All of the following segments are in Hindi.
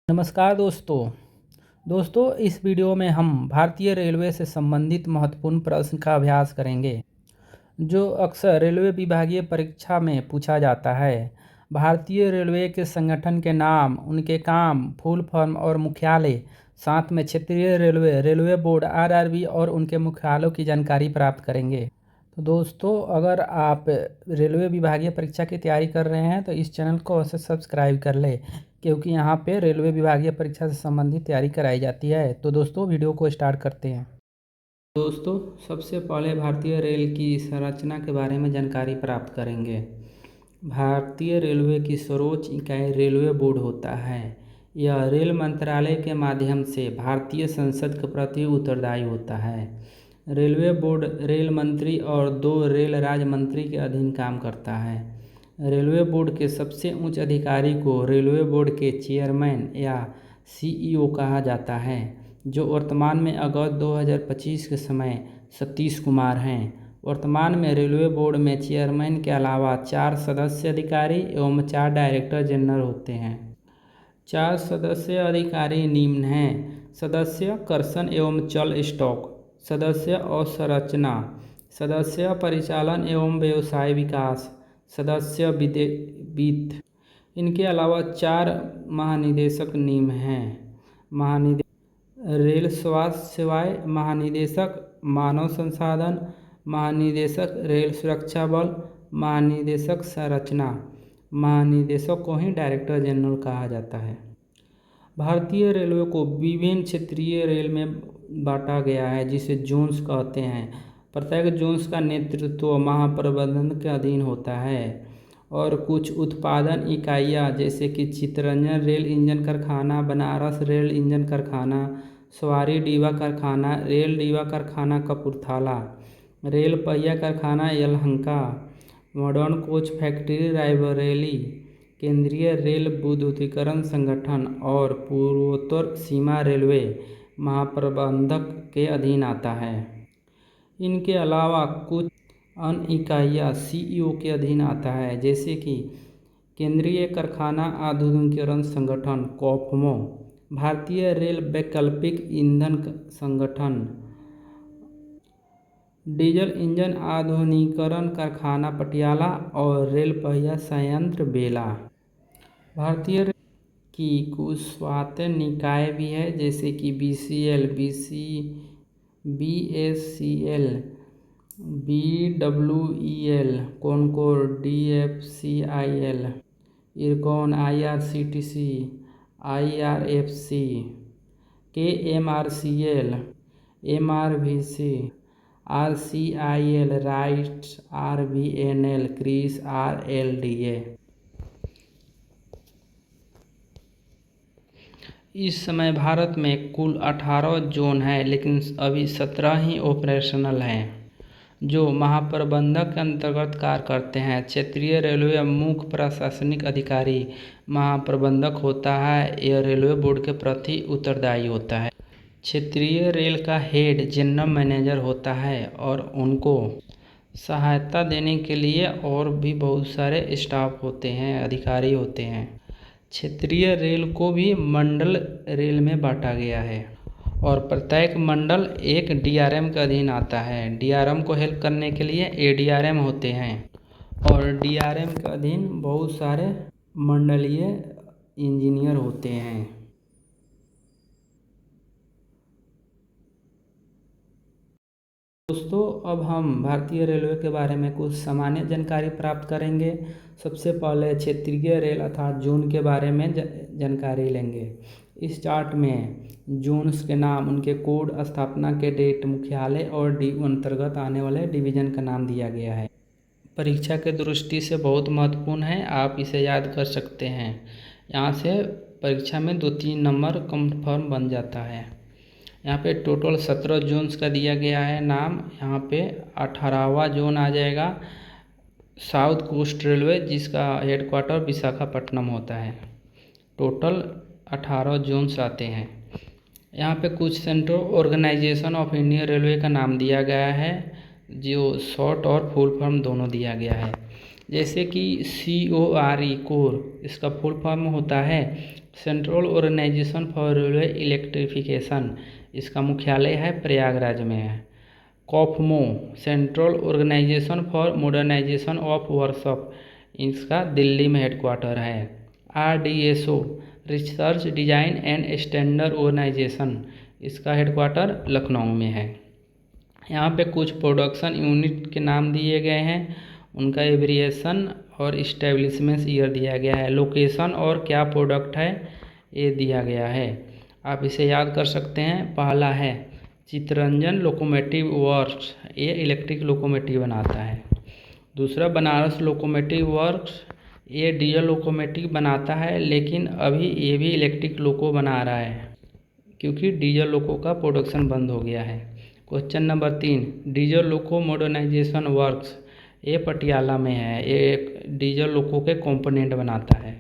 नमस्कार दोस्तों इस वीडियो में हम भारतीय रेलवे से संबंधित महत्वपूर्ण प्रश्न का अभ्यास करेंगे जो अक्सर रेलवे विभागीय परीक्षा में पूछा जाता है। भारतीय रेलवे के संगठन के नाम, उनके काम, फुल फॉर्म और मुख्यालय, साथ में क्षेत्रीय रेलवे बोर्ड आरआरबी और उनके मुख्यालयों की जानकारी प्राप्त करेंगे। तो दोस्तों, अगर आप रेलवे विभागीय परीक्षा की तैयारी कर रहे हैं तो इस चैनल को अवश्य सब्सक्राइब कर लें, क्योंकि यहाँ पे रेलवे विभागीय परीक्षा से संबंधित तैयारी कराई जाती है। तो दोस्तों, वीडियो को स्टार्ट करते हैं। दोस्तों, सबसे पहले भारतीय रेल की संरचना के बारे में जानकारी प्राप्त करेंगे। भारतीय रेलवे की सर्वोच्च इकाई रेलवे बोर्ड होता है। यह रेल मंत्रालय के माध्यम से भारतीय संसद के प्रति उत्तरदायी होता है। रेलवे बोर्ड रेल मंत्री और 2 रेल राज्य मंत्री के अधीन काम करता है। रेलवे बोर्ड के सबसे उच्च अधिकारी को रेलवे बोर्ड के चेयरमैन या सीईओ कहा जाता है, जो वर्तमान में अगस्त 2025 के समय सतीश कुमार हैं। वर्तमान में रेलवे बोर्ड में चेयरमैन के अलावा 4 सदस्य अधिकारी एवं 4 डायरेक्टर जनरल होते हैं। 4 सदस्य अधिकारी निम्न हैं: सदस्य कर्षण एवं चल स्टॉक, सदस्य अवसंरचना, सदस्य परिचालन एवं व्यवसाय विकास, सदस्य वित्त। इनके अलावा 4 महानिदेशक निम्न हैं: रेल स्वास्थ्य सेवाएं महानिदेशक, मानव संसाधन महानिदेशक, रेल सुरक्षा बल महानिदेशक, संरचना महानिदेशक को ही डायरेक्टर जनरल कहा जाता है। भारतीय रेलवे को विभिन्न क्षेत्रीय रेल में बांटा गया है, जिसे जोन्स कहते हैं। प्रत्येक जोन्स का नेतृत्व महाप्रबंधन के अधीन होता है और कुछ उत्पादन इकाइयाँ जैसे कि चित्तरंजन रेल इंजन कारखाना, बनारस रेल इंजन कारखाना, सवारी डिब्बा कारखाना, रेल डिब्बा कारखाना कपूरथला, रेल पहिया कारखाना Yelahanka, modern coach factory Raebareli, केंद्रीय रेल विद्युतीकरण संगठन और पूर्वोत्तर सीमा रेलवे महाप्रबंधक के अधीन आता है। इनके अलावा कुछ अन्य इकाइयाँ सीईओ के अधीन आता है, जैसे कि केंद्रीय कारखाना आधुनिकीकरण संगठन कॉफमो, भारतीय रेल वैकल्पिक ईंधन संगठन, डीजल इंजन आधुनिकीकरण कारखाना पटियाला और रेल पहिया संयंत्र बेला। भारतीय रेल की कुछ स्वायत्त निकाय भी है, जैसे कि BCL, BSCL, BWEL, CONCOR, DFCIL, IRCON, IRCTC, IRFC, KMRCL, MRVC, RCIL, RITES, RVNL, CRIS, RLDA. इस समय भारत में कुल 18 जोन है, लेकिन अभी 17 ही ऑपरेशनल हैं, जो महाप्रबंधक के अंतर्गत कार्य करते हैं। क्षेत्रीय रेलवे मुख्य प्रशासनिक अधिकारी महाप्रबंधक होता है। यह रेलवे बोर्ड के प्रति उत्तरदायी होता है। क्षेत्रीय रेल का हेड जनरल मैनेजर होता है और उनको सहायता देने के लिए और भी बहुत सारे स्टाफ होते हैं, अधिकारी होते हैं। क्षेत्रीय रेल को भी मंडल रेल में बांटा गया है और प्रत्येक मंडल एक डीआरएम के अधीन आता है। डीआरएम को हेल्प करने के लिए एडीआरएम होते हैं और डीआरएम के अधीन बहुत सारे मंडलीय इंजीनियर होते हैं। दोस्तों, अब हम भारतीय रेलवे के बारे में कुछ सामान्य जानकारी प्राप्त करेंगे। सबसे पहले क्षेत्रीय रेल अर्थात जोन के बारे में जानकारी लेंगे। इस चार्ट में जोन्स के नाम, उनके कोड, स्थापना के डेट, मुख्यालय और अंतर्गत आने वाले डिवीजन का नाम दिया गया है। परीक्षा के दृष्टि से बहुत महत्वपूर्ण है, आप इसे याद कर सकते हैं। यहाँ से परीक्षा में 2-3 नंबर कंफर्म बन जाता है। यहाँ पे टोटल 17 जोन्स का दिया गया है नाम। यहाँ पे 18वां जोन आ जाएगा साउथ कोस्ट रेलवे, जिसका हेडक्वार्टर विशाखापट्टनम होता है। टोटल 18 जोन्स आते हैं। यहाँ पे कुछ central organisation of Indian railway का नाम दिया गया है, जो शॉर्ट और फुल फॉर्म दोनों दिया गया है। जैसे कि CORE, कोर, इसका फुल फॉर्म होता है central organisation for railway electrification, इसका मुख्यालय है प्रयागराज में है। कॉफमो, central organisation for modernisation of workshop, इसका दिल्ली में हेडक्वार्टर है। RDSO, research design and standard organisation, इसका हेडक्वार्टर लखनऊ में है। यहाँ पे कुछ प्रोडक्शन यूनिट के नाम दिए गए हैं, उनका एब्रिएशन और इस्टेब्लिशमेंट ईयर दिया गया है। लोकेशन और क्या प्रोडक्ट है ये दिया गया है, आप इसे याद कर सकते हैं। पहला है चित्तरंजन लोकोमोटिव वर्क्स, ये इलेक्ट्रिक लोकोमोटिव बनाता है। दूसरा बनारस लोकोमोटिव वर्क्स, ये डीजल लोकोमोटिव बनाता है, लेकिन अभी ये भी इलेक्ट्रिक लोको बना रहा है क्योंकि डीजल लोको का प्रोडक्शन बंद हो गया है। Question number 3, diesel loco modernisation works, ये पटियाला में है, ये एक डीजल लोको के कंपोनेंट बनाता है।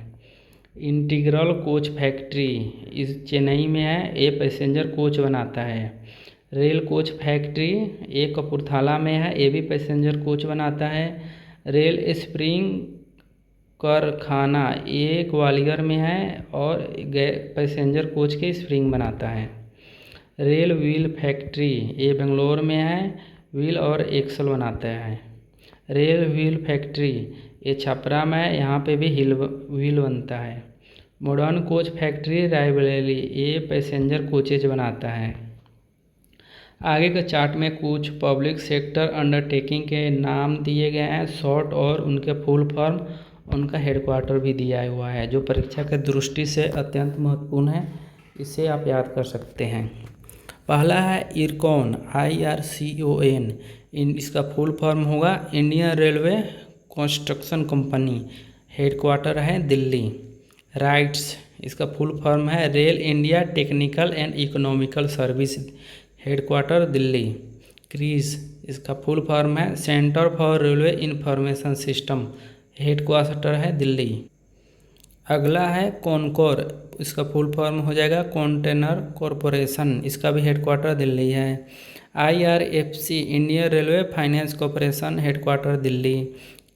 इंटीग्रल कोच फैक्ट्री इस चेन्नई में है, ये पैसेंजर कोच बनाता है। रेल कोच फैक्ट्री ये कपूरथला में है, ये भी पैसेंजर कोच बनाता है। रेल स्प्रिंग कारखाना ये ग्वालियर में है और पैसेंजर कोच के स्प्रिंग बनाता है। रेल व्हील फैक्ट्री ये बेंगलोर में है, व्हील और एक्सल बनाता है। रेल व्हील फैक्ट्री ये छपरा में है, यहाँ पे भी व्हील बनता है। मॉडर्न कोच फैक्ट्री रायबरेली, ये पैसेंजर कोचेज बनाता है। आगे के चार्ट में कुछ पब्लिक सेक्टर अंडरटेकिंग के नाम दिए गए हैं, शॉर्ट और उनके फुल फॉर्म, उनका हेडक्वार्टर भी दिया हुआ है, जो परीक्षा के दृष्टि से अत्यंत महत्वपूर्ण है, इसे आप याद कर सकते हैं। पहला है इरकॉन, IRCON, इसका फुल फॉर्म होगा Indian railway construction company, headquarter है दिल्ली। राइट्स, इसका फुल फॉर्म है rail India technical and economical service, headquarter Delhi. Crease, इसका फुल फॉर्म है centre for railway information system, headquarter है दिल्ली। अगला है कॉनकोर, इसका फुल फॉर्म हो जाएगा कंटेनर कॉरपोरेशन, इसका भी हेडक्वार्टर दिल्ली है। IRFC, Indian railway finance corporation, headquarter Delhi.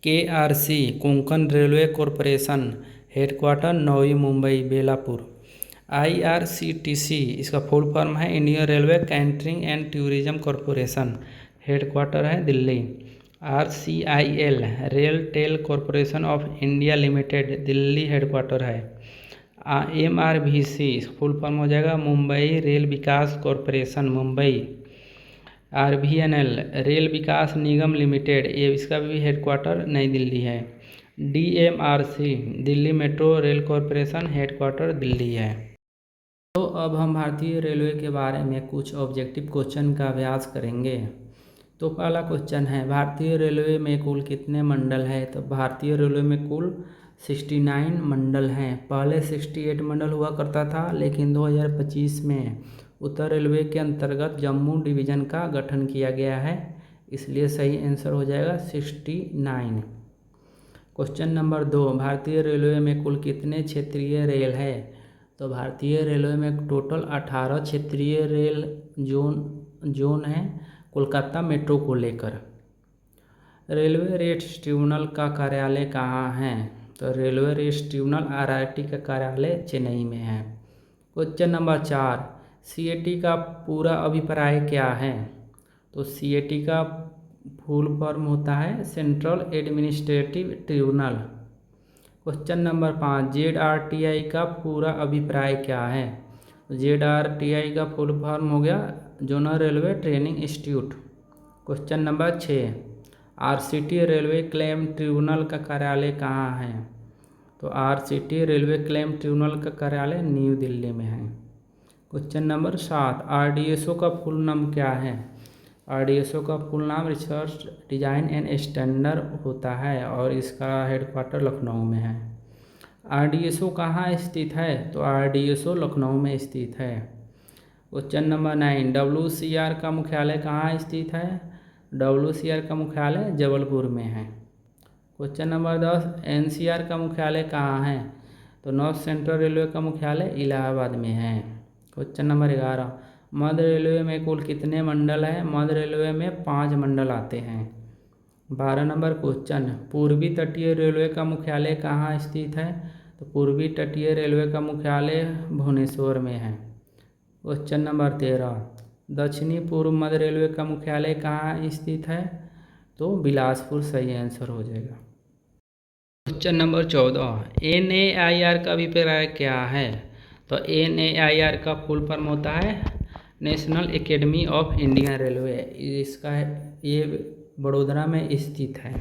KRC, Konkan railway corporation, headquarter Navi Mumbai Belapur. IRCTC, इसका फुल फॉर्म है Indian railway catering and tourism corporation, headquarter है Delhi. RCIL, rail tel corporation of India limited, Delhi headquarter है। MRVC, फुल फॉर्म हो जाएगा Mumbai rail Vikas corporation, Mumbai. RVNL, rail Vikas Nigam limited, ये इसका भी हेडक्वार्टर नई दिल्ली है। DMRC, Delhi metro rail corporation, headquarter Delhi है। तो अब हम भारतीय रेलवे के बारे में कुछ ऑब्जेक्टिव क्वेश्चन का अभ्यास करेंगे। तो पहला क्वेश्चन है भारतीय रेलवे में कुल कितने मंडल है? तो भारतीय रेलवे में कुल 69 मंडल हैं। पहले 68 मंडल हुआ करता था, लेकिन 2025 में उत्तर रेलवे के अंतर्गत जम्मू डिवीज़न का गठन किया गया है, इसलिए सही आंसर हो जाएगा 69। क्वेश्चन नंबर 2, भारतीय रेलवे में कुल कितने क्षेत्रीय रेल है? तो भारतीय रेलवे में टोटल 18 क्षेत्रीय रेल जोन है, कोलकाता मेट्रो को लेकर। रेलवे रेट्स ट्रिब्यूनल का कार्यालय कहाँ है? तो रेलवे रेट्स ट्रिब्यूनल RRT का कार्यालय चेन्नई में है। क्वेश्चन नंबर 4, CAT का पूरा अभिप्राय क्या है? तो CAT का फुल फॉर्म होता है central administrative tribunal. Question number 5, ZRTI का पूरा अभिप्राय क्या है? ZRTI का फुल फॉर्म हो गया zonal railway training institute. Question number 6, RCT railway claim tribunal का कार्यालय कहाँ है? तो RCT रेलवे क्लेम ट्रिब्यूनल का कार्यालय न्यू दिल्ली में है। क्वेश्चन नंबर 7, RDSO का फुल नाम क्या है? RDSO का फुल नाम रिसर्च डिजाइन एंड स्टैंडर्ड होता है और इसका हेडक्वार्टर लखनऊ में है। RDSO कहाँ स्थित है? तो RDSO लखनऊ में स्थित है। क्वेश्चन नंबर 9, WCR का मुख्यालय कहाँ स्थित है? WCR का मुख्यालय जबलपुर में है। क्वेश्चन नंबर 10, NCR का मुख्यालय कहाँ है? तो नॉर्थ सेंट्रल रेलवे का मुख्यालय इलाहाबाद में है। क्वेश्चन नंबर 11, मध्य रेलवे में कुल कितने मंडल हैं? मध्य रेलवे में 5 मंडल आते हैं। 12 नंबर क्वेश्चन, पूर्वी तटीय रेलवे का मुख्यालय कहाँ स्थित है? तो पूर्वी तटीय रेलवे का मुख्यालय भुवनेश्वर में है। क्वेश्चन नंबर 13, दक्षिणी पूर्व मध्य रेलवे का मुख्यालय कहाँ स्थित है? तो बिलासपुर सही आंसर हो जाएगा। क्वेश्चन नंबर 14, NAIR का अभिप्राय क्या है? तो NAIR का फुल फॉर्म होता है national academy of Indian railway. इसका ये बड़ोदरा में स्थित है।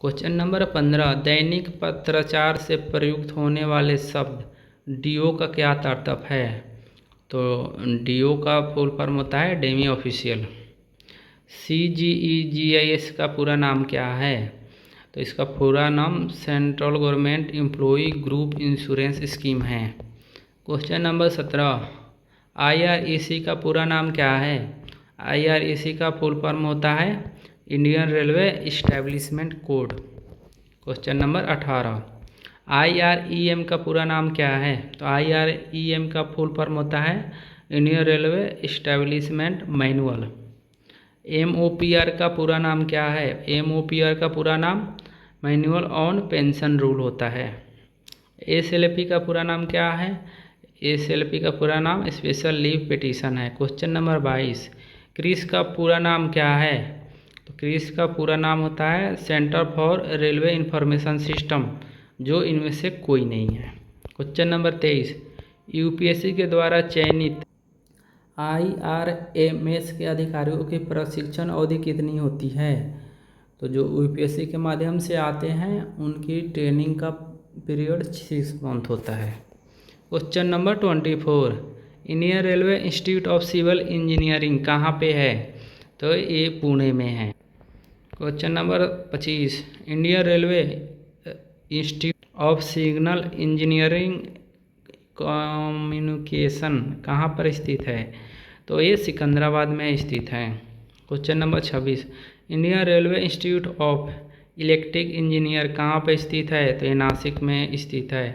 क्वेश्चन नंबर 15, दैनिक पत्राचार से प्रयुक्त होने वाले शब्द DO का क्या तात्पर्य है? तो DO का फुल फॉर्म होता है डेमी ऑफिशियल। CGEGIS का पूरा नाम क्या है? तो इसका पूरा नाम central government employee group insurance scheme है। क्वेश्चन नंबर 17, IREC का पूरा नाम क्या है? IREC का फुल फॉर्म होता है Indian railway establishment code. Question number 18, IREM का पूरा नाम क्या है? तो IREM का फुल फॉर्म होता है Indian railway establishment manual. MOPR का पूरा नाम क्या है? MOPR का पूरा नाम मैनुअल ऑन पेंशन रूल होता है। SLP का पूरा नाम क्या है? SLP का पूरा नाम स्पेशल लीव पिटीशन है। क्वेश्चन नंबर 22, क्रिस का पूरा नाम क्या है? तो क्रिस का पूरा नाम होता है centre for railway information system, जो इनमें से कोई नहीं है। क्वेश्चन नंबर 23, UPSC के द्वारा चयनित IRMS के अधिकारियों की प्रशिक्षण अवधि कितनी होती है? तो जो UPSC के माध्यम से आते हैं उनकी ट्रेनिंग का पीरियड 6 मंथ होता है। Question number 24, Indian railway institute of civil engineering कहाँ पे है? तो ये पुणे में है। Question number 25, Indian railway institute of signal engineering communication कहाँ पर स्थित है? तो ये सिकंदराबाद में स्थित है। Question number 26, Indian railway institute of electric engineer कहाँ पर स्थित है? तो ये नासिक में स्थित है।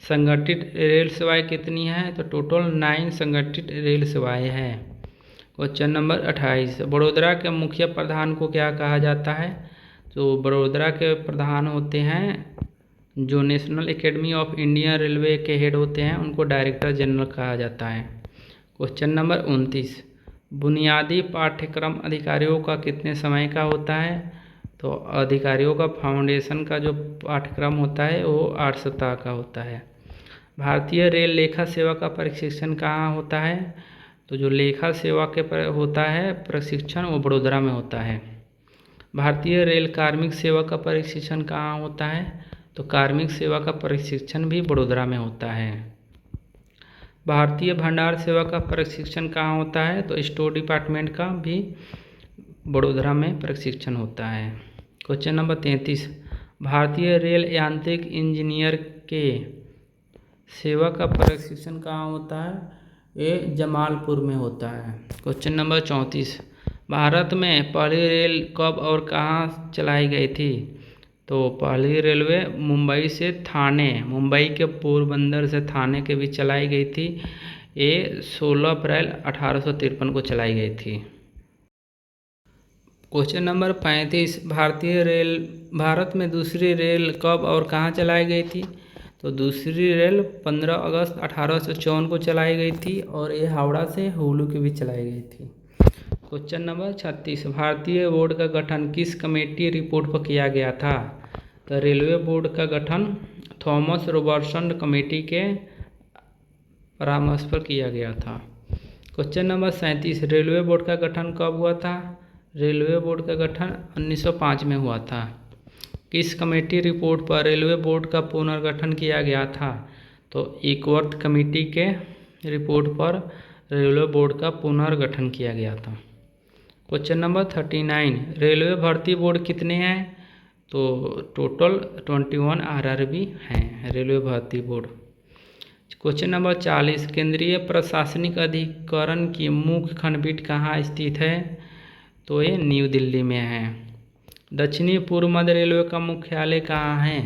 संगठित रेल सेवाएं कितनी हैं? तो टोटल 9 संगठित रेल सेवाएं हैं। क्वेश्चन नंबर 28, बड़ोदरा के मुख्य प्रधान को क्या कहा जाता है? तो बड़ोदरा के प्रधान होते हैं जो national academy of Indian railway के हेड होते हैं, उनको डायरेक्टर जनरल कहा जाता है। क्वेश्चन नंबर 29, बुनियादी पाठ्यक्रम अधिकारियों का कितने समय का होता है? तो अधिकारियों का फाउंडेशन का जो पाठ्यक्रम होता है वो 8 सप्ताह का होता है। भारतीय रेल लेखा सेवा का प्रशिक्षण कहाँ होता है? तो जो लेखा सेवा के होता है प्रशिक्षण वो बड़ोदरा में होता है। भारतीय रेल कार्मिक सेवा का प्रशिक्षण कहाँ होता है? तो कार्मिक सेवा का प्रशिक्षण भी बड़ोदरा में होता है। भारतीय भंडार सेवा का प्रशिक्षण कहाँ होता है? तो स्टोर डिपार्टमेंट का भी बड़ोदरा में प्रशिक्षण होता है। क्वेश्चन नंबर 33, भारतीय रेल यांत्रिक इंजीनियर के सेवा का प्रशिक्षण कहाँ होता है? ये जमालपुर में होता है। क्वेश्चन नंबर 34, भारत में पहली रेल कब और कहाँ चलाई गई थी? तो पहली रेलवे मुंबई से थाने, मुंबई के पोरबंदर से थाने के बीच चलाई गई थी। ये 16 अप्रैल 1853 को चलाई गई थी। क्वेश्चन नंबर 35, भारत में दूसरी रेल कब और कहाँ चलाई गई थी? तो दूसरी रेल 15 अगस्त 1854 को चलाई गई थी और ये हावड़ा से हुबली के बीच चलाई गई थी। क्वेश्चन नंबर 36, भारतीय बोर्ड का गठन किस कमेटी रिपोर्ट पर किया गया था? तो रेलवे बोर्ड का गठन थॉमस रॉबर्टसन कमेटी के परामर्श पर किया गया था। क्वेश्चन नंबर 37, रेलवे बोर्ड का गठन कब हुआ था? रेलवे बोर्ड का गठन 1905 में हुआ था। किस कमेटी रिपोर्ट पर रेलवे बोर्ड का पुनर्गठन किया गया था? तो एकवर्थ कमेटी के रिपोर्ट पर रेलवे बोर्ड का पुनर्गठन किया गया था। क्वेश्चन नंबर 39, रेलवे भर्ती बोर्ड कितने हैं? तो टोटल 21 RRB हैं रेलवे भर्ती बोर्ड। क्वेश्चन नंबर 40, केंद्रीय प्रशासनिक अधिकरण की मुख्य खंडपीठ कहाँ स्थित है? तो ये न्यू दिल्ली में है। दक्षिणी पूर्व मध्य रेलवे का मुख्यालय कहाँ है?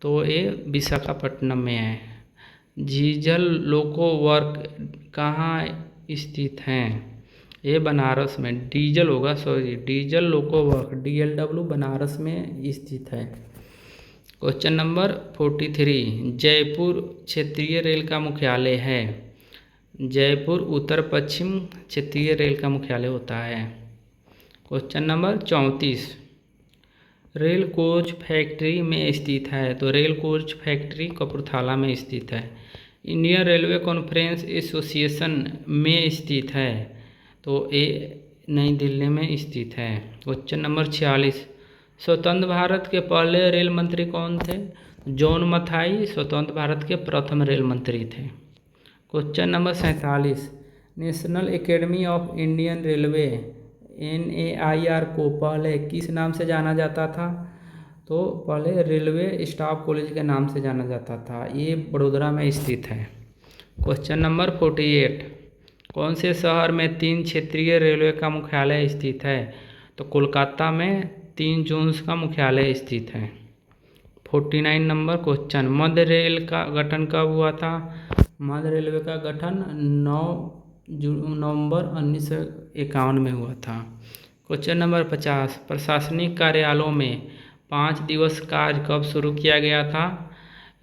तो ये विशाखापट्टनम में है। डीजल लोको वर्क कहाँ स्थित हैं? ये बनारस में, डीजल होगा सॉरी, डीजल लोको वर्क DLW बनारस में स्थित है। क्वेश्चन नंबर 43, जयपुर क्षेत्रीय रेल का मुख्यालय है। जयपुर उत्तर पश्चिम क्षेत्रीय रेल का मुख्यालय होता है। Question number 34, rail coach factory में स्थित है। तो रेल कोच फैक्ट्री कपूरथला में स्थित है। इंडियन रेलवे कॉन्फ्रेंस एसोसिएशन में स्थित है। तो ये नई दिल्ली में स्थित है। क्वेश्चन नंबर 46, स्वतंत्र भारत के पहले रेल मंत्री कौन थे? जॉन मथाई स्वतंत्र भारत के प्रथम रेल मंत्री थे। Question number 47, national academy of Indian railway NAIR को पहले किस नाम से जाना जाता था? तो पहले रेलवे स्टाफ कॉलेज के नाम से जाना जाता था। ये बड़ोदरा में स्थित है। क्वेश्चन नंबर 48, कौन से शहर में 3 क्षेत्रीय रेलवे का मुख्यालय स्थित है? तो कोलकाता में 3 जोन्स का मुख्यालय स्थित है। 49 नंबर क्वेश्चन, मध्य रेल का गठन कब हुआ था? मध्य रेलवे का गठन 9 नवंबर 1951 में हुआ था। क्वेश्चन नंबर 50, प्रशासनिक कार्यालयों में 5 दिवस कार्य कब शुरू किया गया था?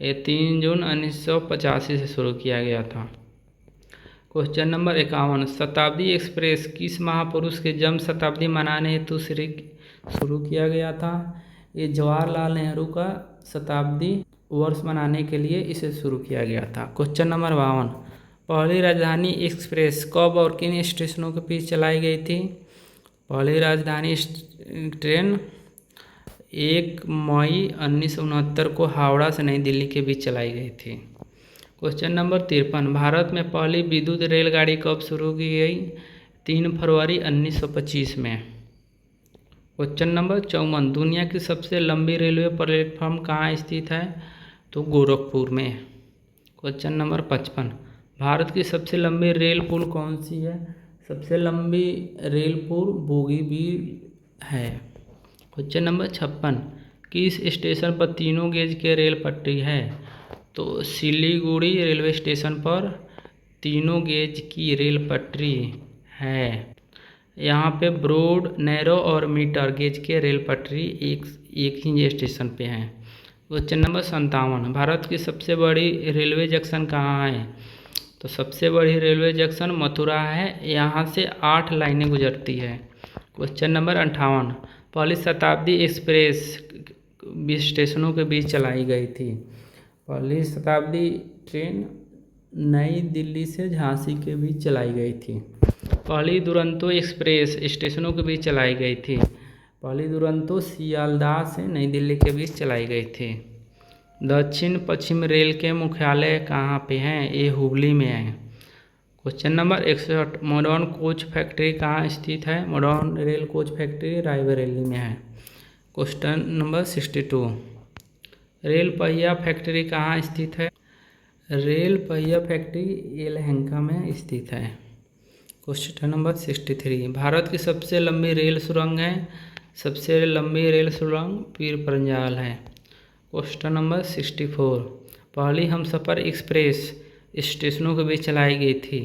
ये 3 जून 1985 से शुरू किया गया था। क्वेश्चन नंबर 51, शताब्दी एक्सप्रेस किस महापुरुष के जन्म शताब्दी मनाने हेतु शुरू किया गया था? ये जवाहरलाल नेहरू का शताब्दी वर्ष मनाने के लिए इसे शुरू किया गया था। क्वेश्चन नंबर 52, पहली राजधानी एक्सप्रेस कब और किन स्टेशनों के बीच चलाई गई थी? पहली राजधानी ट्रेन 1 मई 1969 को हावड़ा से नई दिल्ली के बीच चलाई गई थी। क्वेश्चन नंबर 53, भारत में पहली विद्युत रेलगाड़ी कब शुरू की गई? 3 फरवरी 1925 में। क्वेश्चन नंबर 54, दुनिया की सबसे लंबी रेलवे प्लेटफॉर्म कहाँ स्थित है? तो गोरखपुर में। क्वेश्चन नंबर 55, भारत की सबसे लंबी रेल पुल कौन सी है? सबसे लंबी रेल पुल बोगीबील है। क्वेश्चन नंबर 56, किस स्टेशन पर तीनों गेज के रेल पटरी है? तो सिलीगुड़ी रेलवे स्टेशन पर तीनों गेज की रेल पटरी है। यहाँ पे ब्रॉड, नैरो और मीटर गेज के रेल पटरी एक ही स्टेशन पे हैं। क्वेश्चन नंबर 57, भारत की सबसे बड़ी रेलवे जंक्शन कहाँ है? तो सबसे बड़ी रेलवे जंक्शन मथुरा है। यहाँ से 8 लाइनें गुजरती है। क्वेश्चन नंबर 58, पहली शताब्दी एक्सप्रेस स्टेशनों के बीच चलाई गई थी। पहली शताब्दी ट्रेन नई दिल्ली से झांसी के बीच चलाई गई थी। पहली दुरंतो एक्सप्रेस स्टेशनों के बीच चलाई गई थी। पहली दुरंतो सियालदाह से नई दिल्ली के बीच चलाई गई थी। दक्षिण पश्चिम रेल के मुख्यालय कहाँ पे हैं? ये हुबली में है। Question number 61, modern coach factory कहाँ स्थित है? Modern rail coach factory Raebareli में है। क्वेश्चन नंबर 62, रेल पहिया फैक्ट्री कहाँ स्थित है? रेल पहिया फैक्ट्री येलहंका में स्थित है। क्वेश्चन नंबर 63, भारत की सबसे लंबी रेल सुरंग है? सबसे लंबी रेल सुरंग पीर पंजाल है। क्वेश्चन नंबर 64, पहली हमसफर एक्सप्रेस स्टेशनों के बीच चलाई गई थी।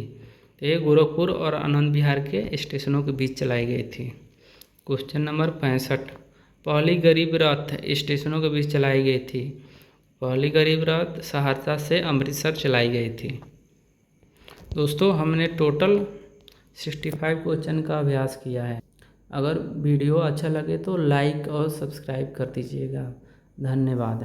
ये गोरखपुर और आनंद विहार के स्टेशनों के बीच चलाई गई थी। क्वेश्चन नंबर 65, पहली गरीब रथ स्टेशनों के बीच चलाई गई थी। पहली गरीब रथ सहरसा से अमृतसर चलाई गई थी। दोस्तों, हमने टोटल 65 क्वेश्चन का अभ्यास किया है। अगर वीडियो अच्छा लगे तो लाइक और सब्सक्राइब कर दीजिएगा। धन्यवाद।